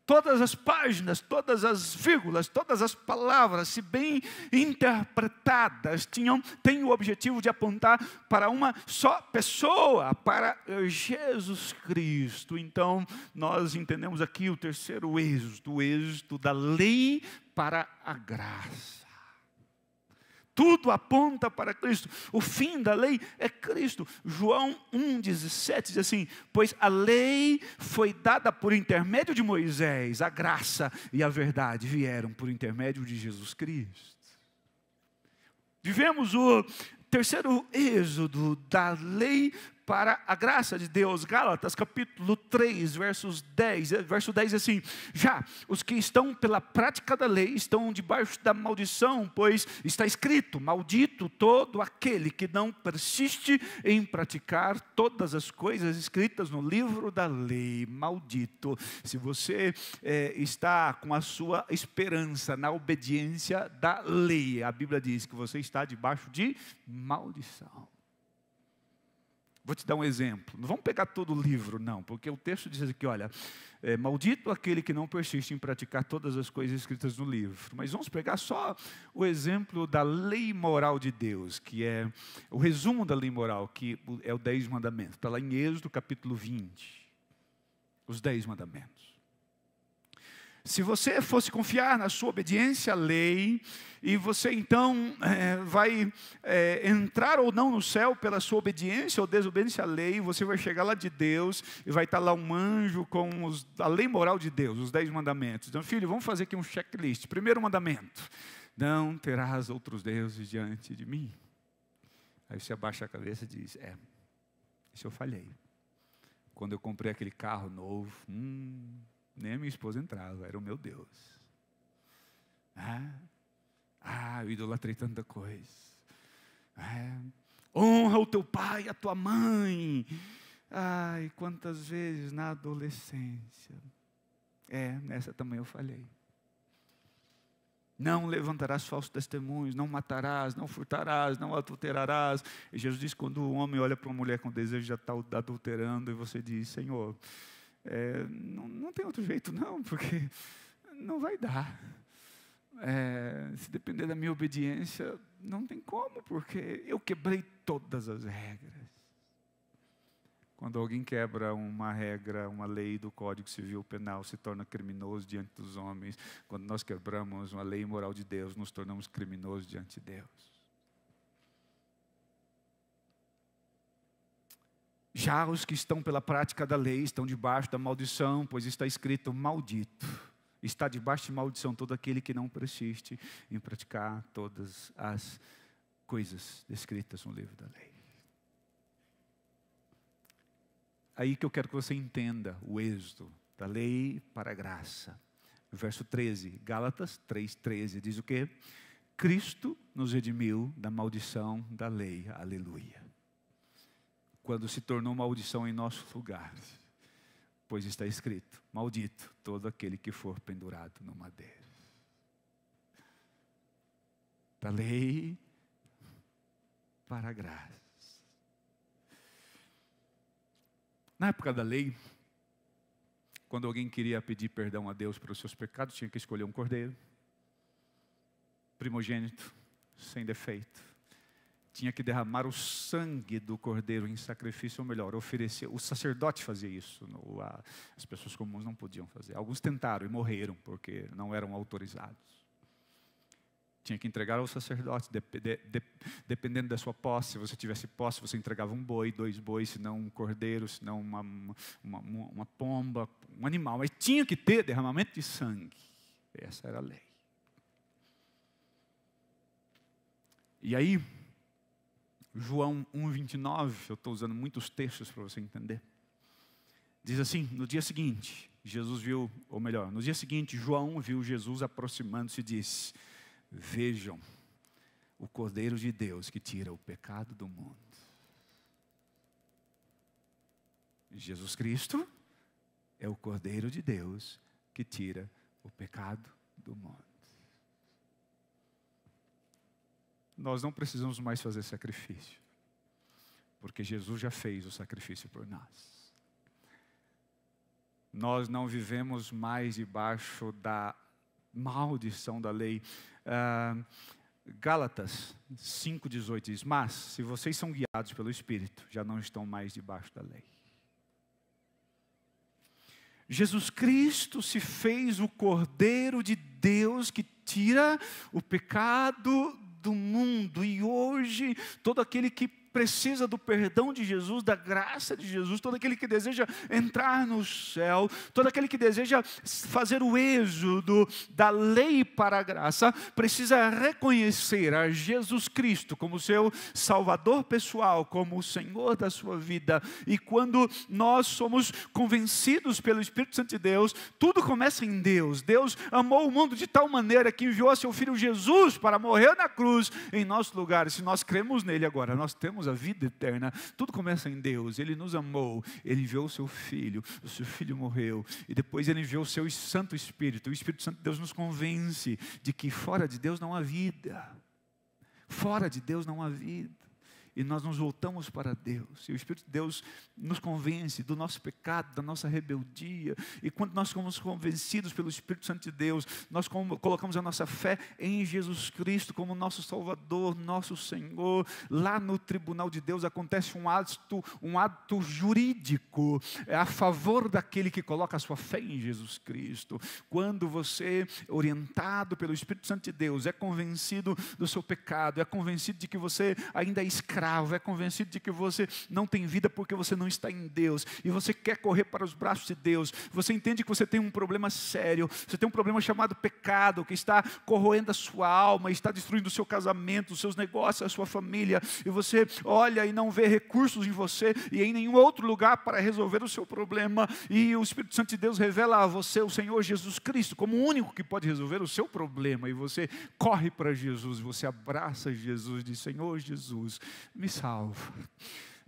todas as páginas, todas as vírgulas, todas as palavras, se bem interpretadas, têm o objetivo de apontar para uma só pessoa, para Jesus Cristo. Então, nós entendemos aqui o terceiro êxodo, o êxodo da lei para a graça. Tudo aponta para Cristo. O fim da lei é Cristo. João 1,17 diz assim: pois a lei foi dada por intermédio de Moisés, a graça e a verdade vieram por intermédio de Jesus Cristo. Vivemos o terceiro êxodo da lei para a graça de Deus. Gálatas capítulo 3, verso 10 assim: já os que estão pela prática da lei estão debaixo da maldição, pois está escrito: maldito todo aquele que não persiste em praticar todas as coisas escritas no livro da lei. Maldito. Se você está com a sua esperança na obediência da lei, a Bíblia diz que você está debaixo de maldição. Vou te dar um exemplo. Não vamos pegar todo o livro, não, porque o texto diz aqui, olha, maldito aquele que não persiste em praticar todas as coisas escritas no livro. Mas vamos pegar só o exemplo da lei moral de Deus, que é o resumo da lei moral, que é o 10 mandamentos. Está lá em Êxodo capítulo 20. Os 10 mandamentos. Se você fosse confiar na sua obediência à lei, e você então vai entrar ou não no céu pela sua obediência ou desobediência à lei, você vai chegar lá de Deus e vai estar lá um anjo com a lei moral de Deus, os 10 mandamentos. Então, filho, vamos fazer aqui um checklist. Primeiro mandamento: não terás outros deuses diante de mim. Aí você abaixa a cabeça e diz: isso eu falhei. Quando eu comprei aquele carro novo, nem a minha esposa entrava, era o meu Deus. Eu idolatrei tanta coisa. Honra o teu pai e a tua mãe. Ai, quantas vezes na adolescência. Nessa também eu falhei. Não levantarás falsos testemunhos, não matarás, não furtarás, não adulterarás. E Jesus diz, quando o homem olha para uma mulher com desejo, já está adulterando, e você diz, Senhor, não tem outro jeito não, porque não vai dar. Se depender da minha obediência, não tem como, porque eu quebrei todas as regras. Quando alguém quebra uma regra, uma lei do Código Civil Penal, se torna criminoso diante dos homens. Quando nós quebramos uma lei moral de Deus, nos tornamos criminosos diante de Deus. Já os que estão pela prática da lei estão debaixo da maldição, pois está escrito, maldito. Está debaixo de maldição todo aquele que não persiste em praticar todas as coisas descritas no livro da lei. Aí que eu quero que você entenda o êxodo da lei para a graça. Verso 13, Gálatas 3:13, diz o quê? Cristo nos redimiu da maldição da lei, aleluia. Quando se tornou maldição em nosso lugar, pois está escrito, maldito todo aquele que for pendurado no madeiro. Da lei para a graça. Na época da lei, quando alguém queria pedir perdão a Deus pelos seus pecados, tinha que escolher um cordeiro, primogênito, sem defeito. Tinha que derramar o sangue do cordeiro em sacrifício, ou melhor, oferecer. O sacerdote fazia isso, as pessoas comuns não podiam fazer. Alguns tentaram e morreram, porque não eram autorizados. Tinha que entregar ao sacerdote, dependendo da sua posse. Se você tivesse posse, você entregava um boi, 2 bois, se não um cordeiro, se não uma pomba, um animal. Mas tinha que ter derramamento de sangue. Essa era a lei. E aí, João 1:29, eu estou usando muitos textos para você entender. Diz assim, no dia seguinte, no dia seguinte, João viu Jesus aproximando-se e disse, vejam o Cordeiro de Deus que tira o pecado do mundo. Jesus Cristo é o Cordeiro de Deus que tira o pecado do mundo. Nós não precisamos mais fazer sacrifício, porque Jesus já fez o sacrifício por nós. Nós não vivemos mais debaixo da maldição da lei. Gálatas 5:18 diz, mas se vocês são guiados pelo Espírito, já não estão mais debaixo da lei. Jesus Cristo se fez o Cordeiro de Deus que tira o pecado do mundo, e hoje todo aquele que precisa do perdão de Jesus, da graça de Jesus, todo aquele que deseja entrar no céu, todo aquele que deseja fazer o êxodo da lei para a graça, precisa reconhecer a Jesus Cristo como seu Salvador pessoal, como o Senhor da sua vida. E quando nós somos convencidos pelo Espírito Santo de Deus, tudo começa em Deus. Deus amou o mundo de tal maneira que enviou a seu Filho Jesus para morrer na cruz em nosso lugar. E se nós cremos nele agora, nós temos a vida eterna. Tudo começa em Deus. Ele nos amou, Ele enviou o seu Filho morreu, e depois Ele enviou o seu Santo Espírito. O Espírito Santo de Deus nos convence de que fora de Deus não há vida. Fora de Deus não há vida. E nós nos voltamos para Deus, e o Espírito de Deus nos convence do nosso pecado, da nossa rebeldia, e quando nós somos convencidos pelo Espírito Santo de Deus, nós colocamos a nossa fé em Jesus Cristo como nosso Salvador, nosso Senhor. Lá no tribunal de Deus acontece um ato jurídico a favor daquele que coloca a sua fé em Jesus Cristo. Quando você, orientado pelo Espírito Santo de Deus, é convencido do seu pecado, é convencido de que você ainda é escravo, é convencido de que você não tem vida porque você não está em Deus, e você quer correr para os braços de Deus, você entende que você tem um problema sério, você tem um problema chamado pecado, que está corroendo a sua alma, está destruindo o seu casamento, os seus negócios, a sua família, e você olha e não vê recursos em você, e em nenhum outro lugar para resolver o seu problema, e o Espírito Santo de Deus revela a você o Senhor Jesus Cristo, como o único que pode resolver o seu problema, e você corre para Jesus, você abraça Jesus, diz, Senhor Jesus, me salva,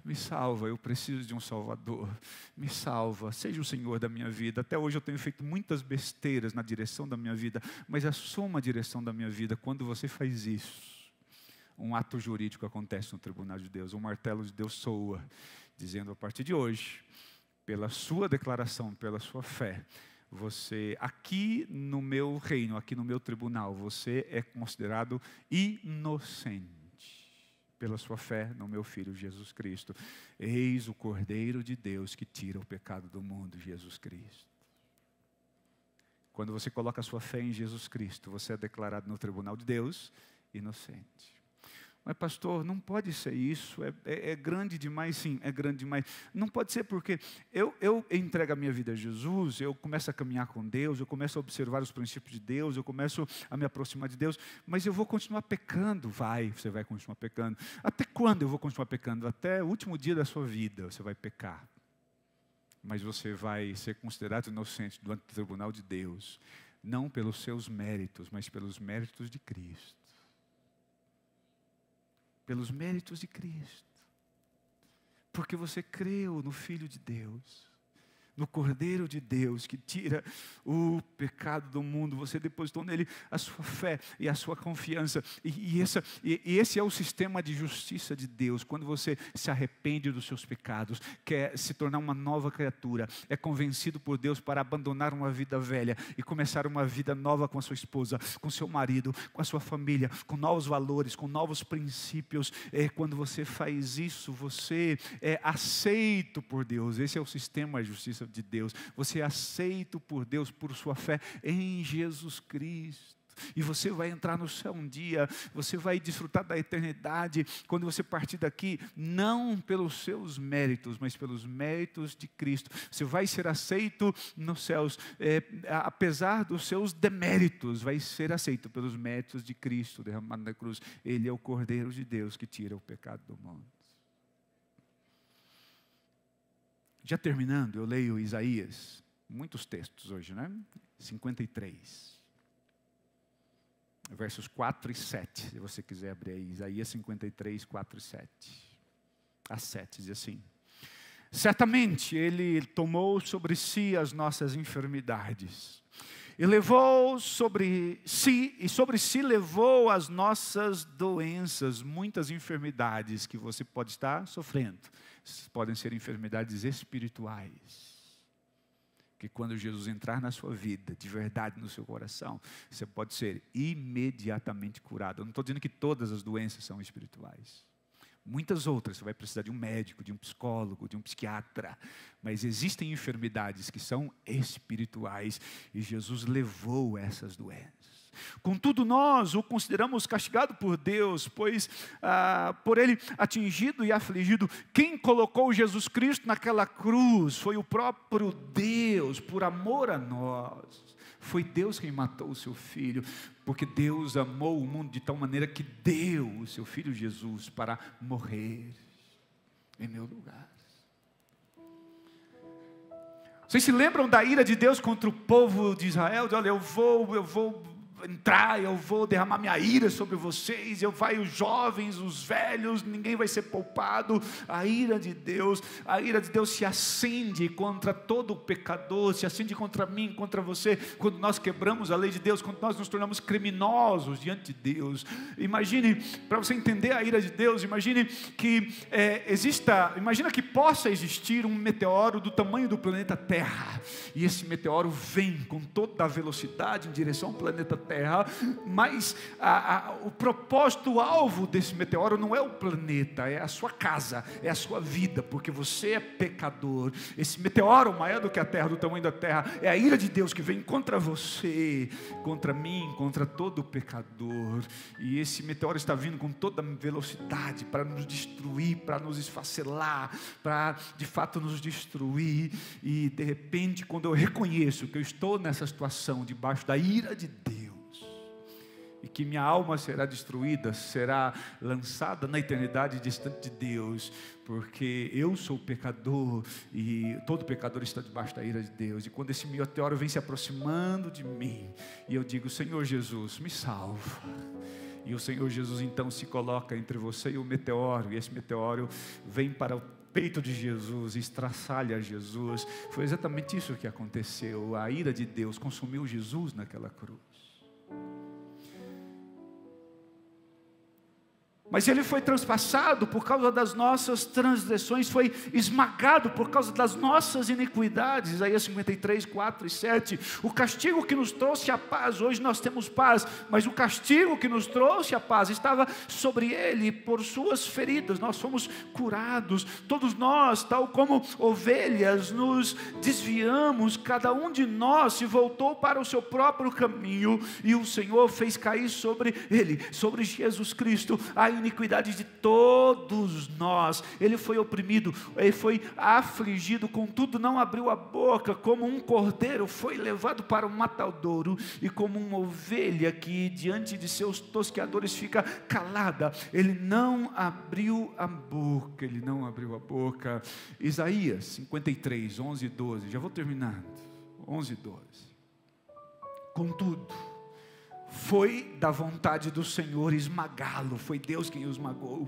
me salva, eu preciso de um Salvador, me salva, seja o Senhor da minha vida. Até hoje eu tenho feito muitas besteiras na direção da minha vida, mas assuma a direção da minha vida. Quando você faz isso, um ato jurídico acontece no tribunal de Deus, um martelo de Deus soa, dizendo: a partir de hoje, pela sua declaração, pela sua fé, você, aqui no meu reino, aqui no meu tribunal, você é considerado inocente pela sua fé no meu Filho Jesus Cristo. Eis o Cordeiro de Deus que tira o pecado do mundo, Jesus Cristo. Quando você coloca a sua fé em Jesus Cristo, você é declarado no tribunal de Deus inocente. Mas pastor, não pode ser isso, é grande demais. Sim, é grande demais. Não pode ser porque eu entrego a minha vida a Jesus, eu começo a caminhar com Deus, eu começo a observar os princípios de Deus, eu começo a me aproximar de Deus, mas eu vou continuar pecando. Você vai continuar pecando. Até quando eu vou continuar pecando? Até o último dia da sua vida você vai pecar. Mas você vai ser considerado inocente diante do tribunal de Deus, não pelos seus méritos, mas pelos méritos de Cristo. Pelos méritos de Cristo, porque você creu no Filho de Deus, no Cordeiro de Deus que tira o pecado do mundo. Você depositou nele a sua fé e a sua confiança, e esse é o sistema de justiça de Deus. Quando você se arrepende dos seus pecados, quer se tornar uma nova criatura, é convencido por Deus para abandonar uma vida velha e começar uma vida nova com a sua esposa, com seu marido, com a sua família, com novos valores, com novos princípios. Quando você faz isso, você é aceito por Deus. Esse é o sistema de justiça de Deus. Você é aceito por Deus por sua fé em Jesus Cristo. E você vai entrar no céu um dia, você vai desfrutar da eternidade, quando você partir daqui, não pelos seus méritos, mas pelos méritos de Cristo. Você vai ser aceito nos céus, apesar dos seus deméritos, vai ser aceito pelos méritos de Cristo derramado na cruz. Ele é o Cordeiro de Deus que tira o pecado do mundo. Já terminando, eu leio Isaías, muitos textos hoje, né? 53. Versos 4 e 7, se você quiser abrir aí, Isaías 53, 4 e 7. A 7 diz assim: certamente Ele tomou sobre si as nossas enfermidades, e levou sobre si levou as nossas doenças. Muitas enfermidades que você pode estar sofrendo, podem ser enfermidades espirituais, que quando Jesus entrar na sua vida, de verdade no seu coração, você pode ser imediatamente curado. Eu não estou dizendo que todas as doenças são espirituais. Muitas outras, você vai precisar de um médico, de um psicólogo, de um psiquiatra. Mas existem enfermidades que são espirituais, e Jesus levou essas doenças. Contudo, nós o consideramos castigado por Deus, pois por Ele atingido e afligido. Quem colocou Jesus Cristo naquela cruz foi o próprio Deus, por amor a nós. Foi Deus quem matou o seu Filho, porque Deus amou o mundo de tal maneira que deu o seu Filho Jesus para morrer em meu lugar. Vocês se lembram da ira de Deus contra o povo de Israel? De, olha, eu vou entrar, eu vou derramar minha ira sobre vocês, os jovens, os velhos, ninguém vai ser poupado. A ira de Deus se acende contra todo o pecador, se acende contra mim, contra você, quando nós quebramos a lei de Deus, quando nós nos tornamos criminosos diante de Deus. Imagine, para você entender a ira de Deus, imagine que imagina que possa existir um meteoro do tamanho do planeta Terra, e esse meteoro vem com toda a velocidade em direção ao planeta Terra, mas o propósito, o alvo desse meteoro não é o planeta, é a sua casa, é a sua vida, porque você é pecador. Esse meteoro, maior do que a Terra, do tamanho da Terra, é a ira de Deus que vem contra você, contra mim, contra todo pecador. E esse meteoro está vindo com toda velocidade para nos destruir, para nos esfacelar, para de fato nos destruir. E de repente, quando eu reconheço que eu estou nessa situação, debaixo da ira de Deus, e que minha alma será destruída, será lançada na eternidade distante de Deus, porque eu sou pecador, e todo pecador está debaixo da ira de Deus. E quando esse meteoro vem se aproximando de mim, e eu digo: Senhor Jesus, me salva. E o Senhor Jesus então se coloca entre você e o meteoro, e esse meteoro vem para o peito de Jesus, estraçalha Jesus. Foi exatamente isso que aconteceu. A ira de Deus consumiu Jesus naquela cruz. Mas ele foi transpassado por causa das nossas transgressões, foi esmagado por causa das nossas iniquidades. Isaías 53, 4 e 7. O castigo que nos trouxe a paz, hoje nós temos paz, mas o castigo que nos trouxe a paz estava sobre ele, por suas feridas nós fomos curados. Todos nós, tal como ovelhas, nos desviamos, cada um de nós se voltou para o seu próprio caminho, e o Senhor fez cair sobre ele, sobre Jesus Cristo, a iniquidade de todos nós. Ele foi oprimido, ele foi afligido, contudo não abriu a boca. Como um cordeiro foi levado para o matadouro, e como uma ovelha que diante de seus tosqueadores fica calada, ele não abriu a boca. Ele não abriu a boca. Isaías 53, 11 e 12, já vou terminando, 11 e 12. Contudo, foi da vontade do Senhor esmagá-lo, foi Deus quem o esmagou,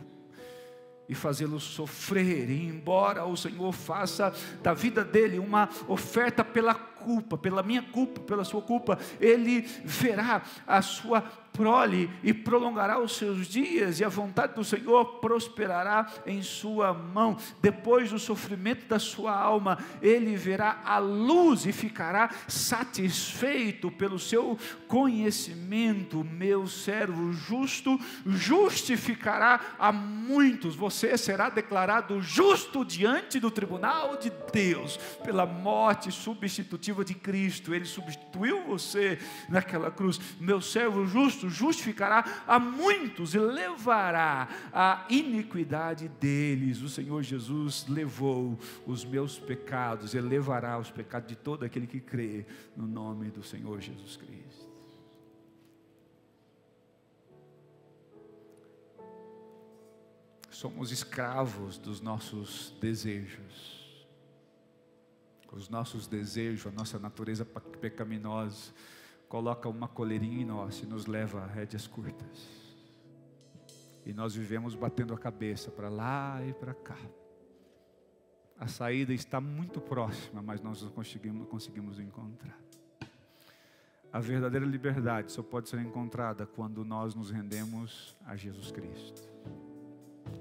e fazê-lo sofrer. E embora o Senhor faça da vida dele uma oferta pela culpa, pela minha culpa, pela sua culpa, ele verá a sua prole e prolongará os seus dias, e a vontade do Senhor prosperará em sua mão. Depois do sofrimento da sua alma, ele verá a luz e ficará satisfeito pelo seu conhecimento. Meu servo justo justificará a muitos. Você será declarado justo diante do tribunal de Deus, pela morte substitutiva de Cristo. Ele substituiu você naquela cruz. Meu servo justo justificará a muitos e levará a iniquidade deles. O Senhor Jesus levou os meus pecados, ele levará os pecados de todo aquele que crê no nome do Senhor Jesus Cristo. Somos escravos dos nossos desejos. Os nossos desejos, a nossa natureza pecaminosa coloca uma coleirinha em nós e nos leva a rédeas curtas. E nós vivemos batendo a cabeça para lá e para cá. A saída está muito próxima, mas nós não conseguimos encontrar. A verdadeira liberdade só pode ser encontrada quando nós nos rendemos a Jesus Cristo.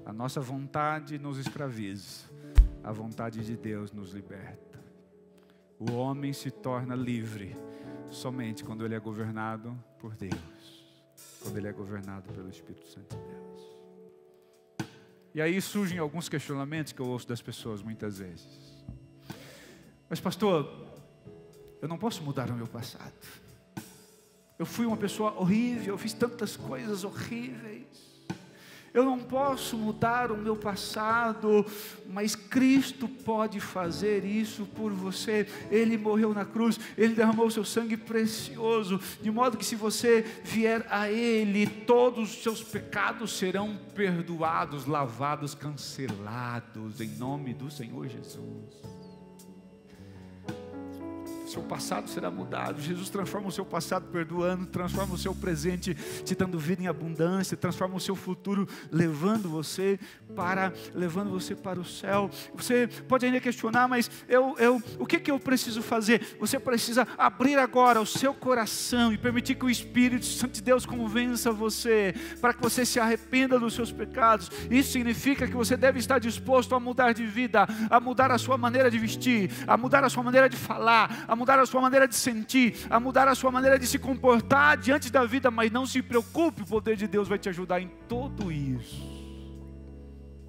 A nossa vontade nos escraviza, a vontade de Deus nos liberta. O homem se torna livre somente quando ele é governado por Deus, quando ele é governado pelo Espírito Santo de Deus. E aí surgem alguns questionamentos que eu ouço das pessoas muitas vezes. Mas pastor, eu não posso mudar o meu passado. Eu fui uma pessoa horrível, eu fiz tantas coisas horríveis. Eu não posso mudar o meu passado, mas Cristo pode fazer isso por você. Ele morreu na cruz, Ele derramou o seu sangue precioso, de modo que se você vier a Ele, todos os seus pecados serão perdoados, lavados, cancelados, em nome do Senhor Jesus. Seu passado será mudado. Jesus transforma o seu passado perdoando, transforma o seu presente te dando vida em abundância, transforma o seu futuro levando você para o céu. Você pode ainda questionar, mas o que eu preciso fazer? Você precisa abrir agora o seu coração e permitir que o Espírito Santo de Deus convença você, para que você se arrependa dos seus pecados. Isso significa que você deve estar disposto a mudar de vida, a mudar a sua maneira de vestir, a mudar a sua maneira de falar, a mudar a sua maneira de sentir, a mudar a sua maneira de se comportar diante da vida. Mas não se preocupe, o poder de Deus vai te ajudar em tudo isso.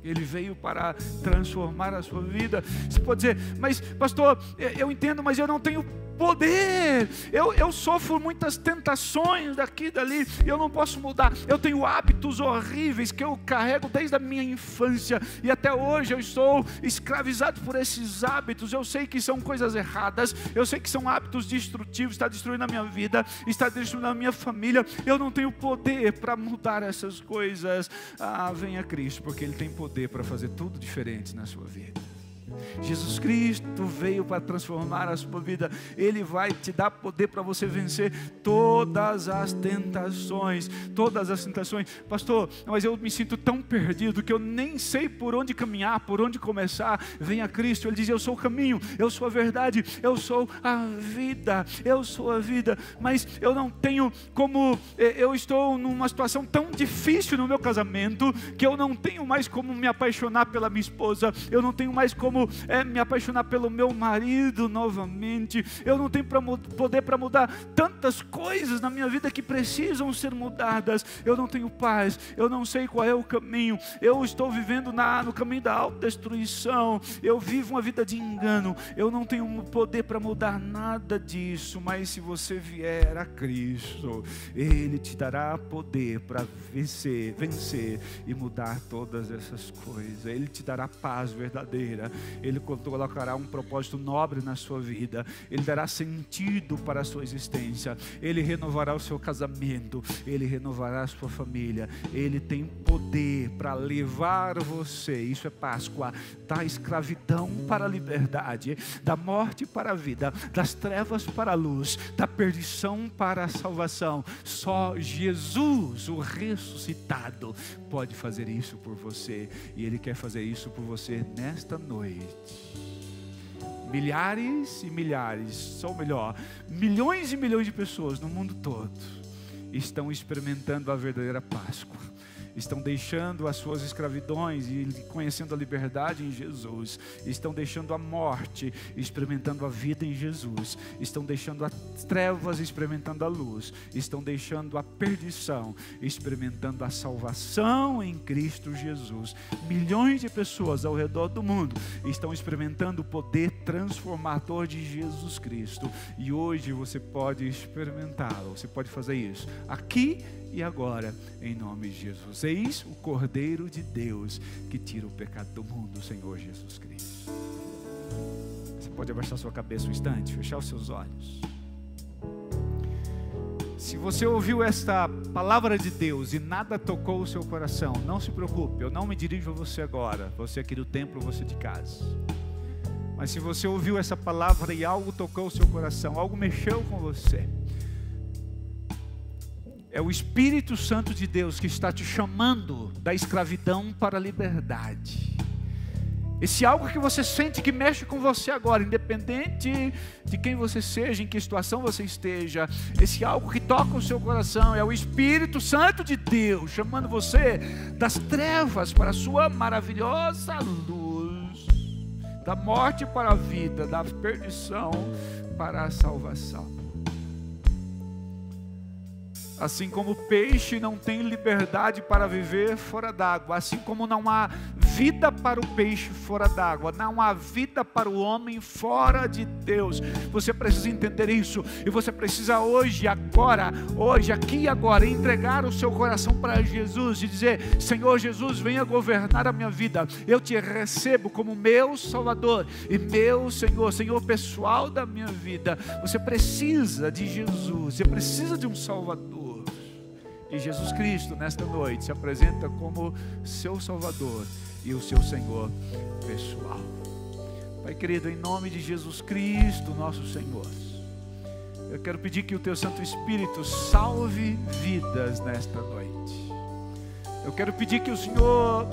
Ele veio para transformar a sua vida. Você pode dizer, mas pastor, eu entendo, mas eu não tenho poder, eu sofro muitas tentações daqui e dali, eu não posso mudar, eu tenho hábitos horríveis que eu carrego desde a minha infância, e até hoje eu estou escravizado por esses hábitos. Eu sei que são coisas erradas, eu sei que são hábitos destrutivos, está destruindo a minha vida, está destruindo a minha família, eu não tenho poder para mudar essas coisas. Venha Cristo, porque Ele tem poder para fazer tudo diferente na sua vida. Jesus Cristo veio para transformar a sua vida. Ele vai te dar poder para você vencer todas as tentações. Todas as tentações. Pastor, mas eu me sinto tão perdido que eu nem sei por onde caminhar, por onde começar. Venha Cristo, Ele diz: eu sou o caminho, eu sou a verdade, eu sou a vida, eu sou a vida. Mas eu não tenho como, eu estou numa situação tão difícil no meu casamento, que eu não tenho mais como me apaixonar pela minha esposa, eu não tenho mais como me apaixonar pelo meu marido novamente, eu não tenho poder para mudar tantas coisas na minha vida que precisam ser mudadas, eu não tenho paz, eu não sei qual é o caminho, eu estou vivendo no caminho da autodestruição, eu vivo uma vida de engano, eu não tenho poder para mudar nada disso. Mas se você vier a Cristo, Ele te dará poder para vencer e mudar todas essas coisas. Ele te dará paz verdadeira, Ele colocará um propósito nobre na sua vida, Ele dará sentido para a sua existência, Ele renovará o seu casamento, Ele renovará a sua família. Ele tem poder para levar você, isso é Páscoa, da escravidão para a liberdade, da morte para a vida, das trevas para a luz, da perdição para a salvação. Só Jesus, o ressuscitado, pode fazer isso por você, e Ele quer fazer isso por você nesta noite. Milhares e milhares, ou melhor, milhões e milhões de pessoas no mundo todo estão experimentando a verdadeira Páscoa, estão deixando as suas escravidões e conhecendo a liberdade em Jesus, estão deixando a morte, experimentando a vida em Jesus, estão deixando as trevas, experimentando a luz, estão deixando a perdição, experimentando a salvação em Cristo Jesus. Milhões de pessoas ao redor do mundo estão experimentando o poder transformador de Jesus Cristo, e hoje você pode experimentá-lo, você pode fazer isso aqui e agora, em nome de Jesus. Eis o Cordeiro de Deus que tira o pecado do mundo, o Senhor Jesus Cristo. Você pode abaixar sua cabeça um instante, fechar os seus olhos. Se você ouviu esta palavra de Deus e nada tocou o seu coração, não se preocupe, eu não me dirijo a você agora, você aqui do templo, você de casa. Mas se você ouviu essa palavra e algo tocou o seu coração, algo mexeu com você, é o Espírito Santo de Deus que está te chamando da escravidão para a liberdade. Esse algo que você sente que mexe com você agora, independente de quem você seja, em que situação você esteja, esse algo que toca o seu coração é o Espírito Santo de Deus chamando você das trevas para a sua maravilhosa luz, da morte para a vida, da perdição para a salvação. Assim como o peixe não tem liberdade para viver fora d'água, assim como não há vida para o peixe fora d'água, não há vida para o homem fora de Deus. Você precisa entender isso, e você precisa hoje, agora, hoje, aqui e agora, entregar o seu coração para Jesus e dizer: Senhor Jesus, venha governar a minha vida, eu te recebo como meu Salvador e meu Senhor, Senhor pessoal da minha vida. Você precisa de Jesus, você precisa de um Salvador. E Jesus Cristo, nesta noite, se apresenta como seu Salvador e o seu Senhor pessoal. Pai querido, em nome de Jesus Cristo, nosso Senhor, eu quero pedir que o Teu Santo Espírito salve vidas nesta noite. Eu quero pedir que o Senhor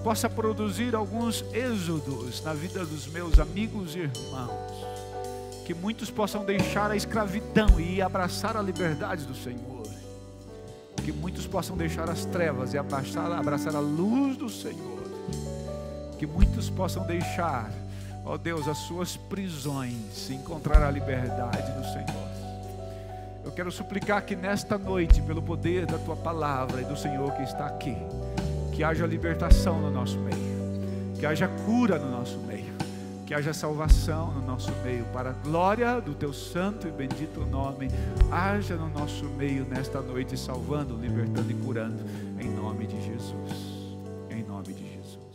possa produzir alguns êxodos na vida dos meus amigos e irmãos, que muitos possam deixar a escravidão e abraçar a liberdade do Senhor, que muitos possam deixar as trevas e abraçar a luz do Senhor, que muitos possam deixar, ó Deus, as suas prisões e encontrar a liberdade do Senhor. Eu quero suplicar que nesta noite, pelo poder da Tua palavra e do Senhor que está aqui, que haja libertação no nosso meio, que haja cura no nosso meio, que haja salvação no nosso meio, para a glória do Teu santo e bendito nome. Haja no nosso meio nesta noite, salvando, libertando e curando, em nome de Jesus, em nome de Jesus.